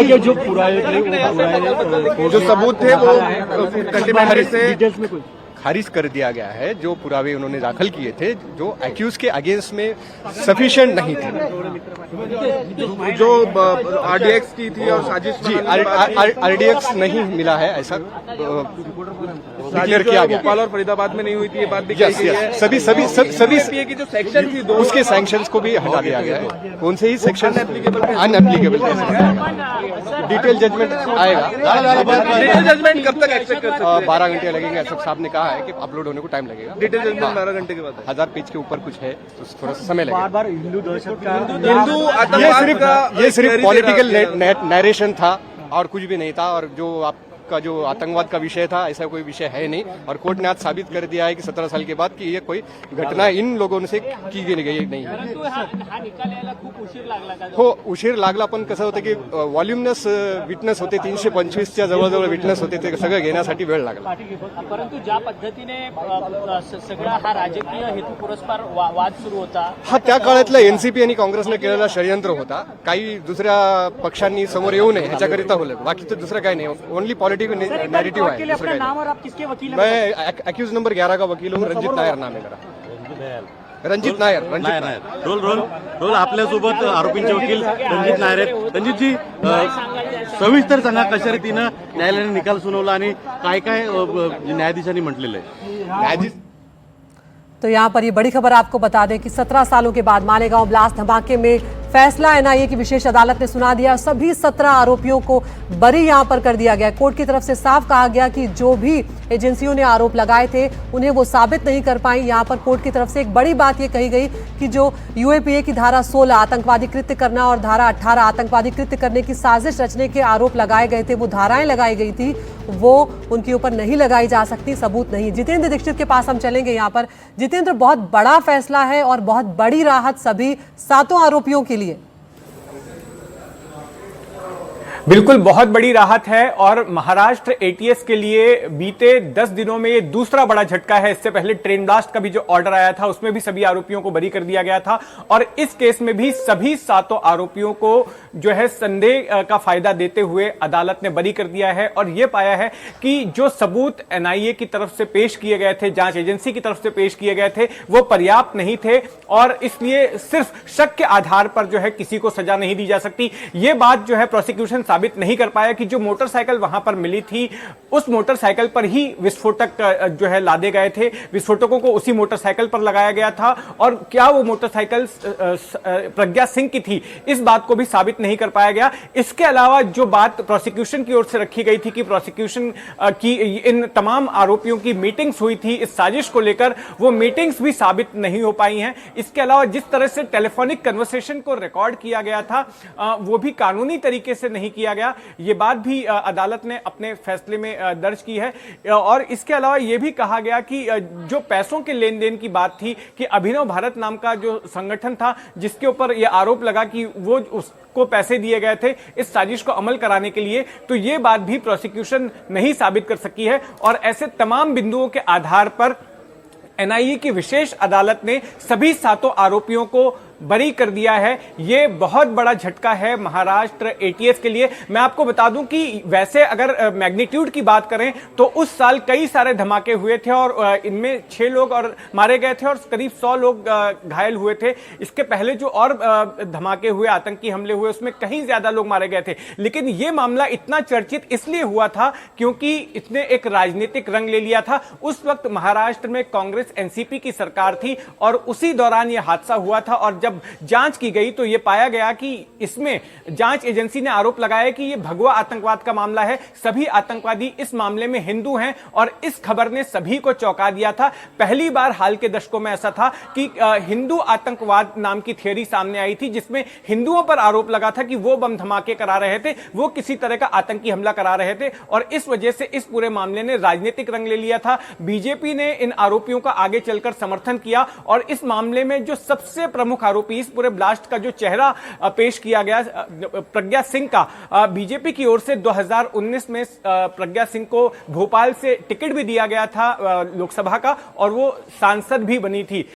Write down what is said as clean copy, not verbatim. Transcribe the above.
जो पुराने जो सबूत थे वो कंटेम्प्रेरी से खारिज कर दिया गया है। जो पुरावे उन्होंने दाखिल किए थे जो एक्यूज के अगेंस्ट में सफिशिएंट नहीं थे। जो आरडीएक्स की थी और साजिश जी आरडीएक्स नहीं मिला है, ऐसा डिक्लेयर किया गया। भोपाल और फरीदाबाद में नहीं हुई थी, ये बात भी कही गई है। सभी की जो सेक्शन थी उसके सैंक्शंस को भी हटा दिया गया है। कौन से ही सेक्शन अनएप्लीकेबल डिटेल जजमेंट आएगा। डिटेल जजमेंट कब तक एक्सपेक्ट कर सकते हैं? 12 घंटे लगेंगे, सब साहब ने कहा है कि अपलोड होने को टाइम लगेगा। डिटेल जजमेंट 12 घंटे के बाद 1000 पेज के ऊपर कुछ है तो थोड़ा सा समय लगेगा। बार हिंदू दहशत का ये सिर्फ पॉलिटिकल नरेशन था और कुछ भी नहीं था। और जो आपका जो आतंकवाद का विषय था ऐसा कोई विषय है नहीं। और कोर्ट ने आज साबित कर दिया है कि 17 साल के बाद कि ये कोई घटना इन लोगों से की गई नहीं है। हो उशीर लागला, पण कसं होतं की व्हॉल्युमनस विटनेस होते 325च्या जवळजवळ विटनेस होते, ते सगळं घेण्यासाठी वेळ लागला। परंतु ज्या पद्धतीने सगळा हा राजकीय हेतू पुरस्कार वाद सुरू होता, हा त्या काळातला एनसीपी आणि काँग्रेसने केलेला षडयंत्र होता। काही दुसऱ्या पक्षांनी समोर येऊ नये ह्याच्याकरिता होलं, बाकी तर दुसरं काही नाही। ओनली पॉलिटिकल नैरेटिव है। अपना नाम और आप किसके वकील हैं? मैं एक्यूज नंबर 11 का वकील हूँ। रंजित नायर नाम है मेरा। रंजित नायर रोल आपल्यासोबत आरोपींचे वकील रणजित नायर आहेत। रणजितजी, सविस्तर सांगा कशा रीतीनं न्यायालयाने निकाल सुनावला आणि काय काय न्यायाधीशांनी म्हटलेलं आहे। तो यहाँ पर ये बड़ी खबर आपको बता दें कि 17 सालों के बाद मालेगांव ब्लास्ट धमाके में फैसला एनआईए की विशेष अदालत ने सुना दिया। सभी 17 आरोपियों को बरी यहाँ पर कर दिया गया। कोर्ट की तरफ से साफ कहा गया कि जो भी एजेंसियों ने आरोप लगाए थे उन्हें वो साबित नहीं कर पाई। यहाँ पर कोर्ट की तरफ से एक बड़ी बात ये कही गई कि जो यूएपीए की धारा 16 आतंकवादी कृत्य करना और धारा 18 आतंकवादी कृत्य करने की साजिश रचने के आरोप लगाए गए थे, वो धाराएं लगाई गई थी, वो उनके ऊपर नहीं लगाई जा सकती, सबूत नहीं। जितेंद्र दीक्षित के पास हम चलेंगे। यहाँ पर जितेंद्र, बहुत बड़ा फैसला है और बहुत बड़ी राहत सभी 7 आरोपियों के लिए। बिल्कुल बहुत बड़ी राहत है और महाराष्ट्र एटीएस के लिए बीते 10 दिनों में ये दूसरा बड़ा झटका है। इससे पहले ट्रेन ब्लास्ट का भी जो ऑर्डर आया था उसमें भी सभी आरोपियों को बरी कर दिया गया था और इस केस में भी सभी 7 आरोपियों को जो है संदेह का फायदा देते हुए अदालत ने बरी कर दिया है और यह पाया है कि जो सबूत एनआईए की तरफ से पेश किए गए थे, जांच एजेंसी की तरफ से पेश किए गए थे, वो पर्याप्त नहीं थे और इसलिए सिर्फ शक के आधार पर जो है किसी को सजा नहीं दी जा सकती। यह बात जो है प्रोसिक्यूशन साबित नहीं कर पाया कि जो मोटरसाइकिल वहां पर मिली थी उस मोटरसाइकिल पर ही विस्फोटक जो है लादे गए थे, विस्फोटकों को उसी मोटरसाइकिल पर लगाया गया था और क्या वो मोटरसाइकिल प्रज्ञा सिंह की थी, इस बात को भी साबित नहीं कर पाया गया। इसके अलावा जो बात प्रोसिक्यूशन की ओर से रखी गई थी कि प्रोसिक्यूशन की इन तमाम आरोपियों की मीटिंग्स हुई थी इस साजिश को लेकर, वो मीटिंग्स भी साबित नहीं हो पाई हैं। इसके अलावा जिस तरह से टेलीफोनिक कन्वर्सेशन को रिकॉर्ड किया गया था वो भी कानूनी तरीके से नहीं किया गया, ये बात भी अदालत ने अपने फैसले में दर्ज की है। और इसके अलावा यह भी कहा गया कि जो पैसों के लेन देन की बात थी कि अभिनव भारत नाम का जो संगठन था जिसके ऊपर यह आरोप लगा कि वो उसको पैसे दिए गए थे इस साजिश को अमल कराने के लिए, तो यह बात भी प्रोसिक्यूशन नहीं साबित कर सकी है और ऐसे तमाम बिंदुओं के आधार पर एनआईए की विशेष अदालत ने सभी 7 आरोपियों को बरी कर दिया है। यह बहुत बड़ा झटका है महाराष्ट्र एटीएस के लिए। मैं आपको बता दूं कि वैसे अगर मैग्नीट्यूड की बात करें तो उस साल कई सारे धमाके हुए थे और इनमें 6 लोग और मारे गए थे और करीब 100 लोग घायल हुए थे। इसके पहले जो और धमाके हुए, आतंकी हमले हुए, उसमें कहीं ज्यादा लोग मारे गए थे। लेकिन यह मामला इतना चर्चित इसलिए हुआ था क्योंकि इसने एक राजनीतिक रंग ले लिया था। उस वक्त महाराष्ट्र में कांग्रेस एनसीपी की सरकार थी और उसी दौरान यह हादसा हुआ था और जब जांच की गई तो यह पाया गया कि इसमें जांच एजेंसी ने आरोप लगाया कि यह भगवा आतंकवाद का मामला है, सभी आतंकवादी इस मामले में हिंदू हैं और इस खबर ने सभी को चौंका दिया था। पहली बार हाल के दशकों में ऐसा था कि हिंदू आतंकवाद नाम की थियोरी सामने आई थी जिसमें हिंदुओं पर आरोप लगा था कि वो बम धमाके करा रहे थे, वो किसी तरह का आतंकी हमला करा रहे थे और इस वजह से इस पूरे मामले ने राजनीतिक रंग ले लिया था। बीजेपी ने इन आरोपियों का आगे चलकर समर्थन किया और इस मामले में जो सबसे प्रमुख आरोपी, इस पूरे ब्लास्ट का जो चेहरा पेश किया गया प्रज्ञा सिंह का, बीजेपी की ओर से 2019 में प्रज्ञा सिंह को भोपाल से टिकट भी दिया गया था लोकसभा का और वो सांसद भी बनी थी।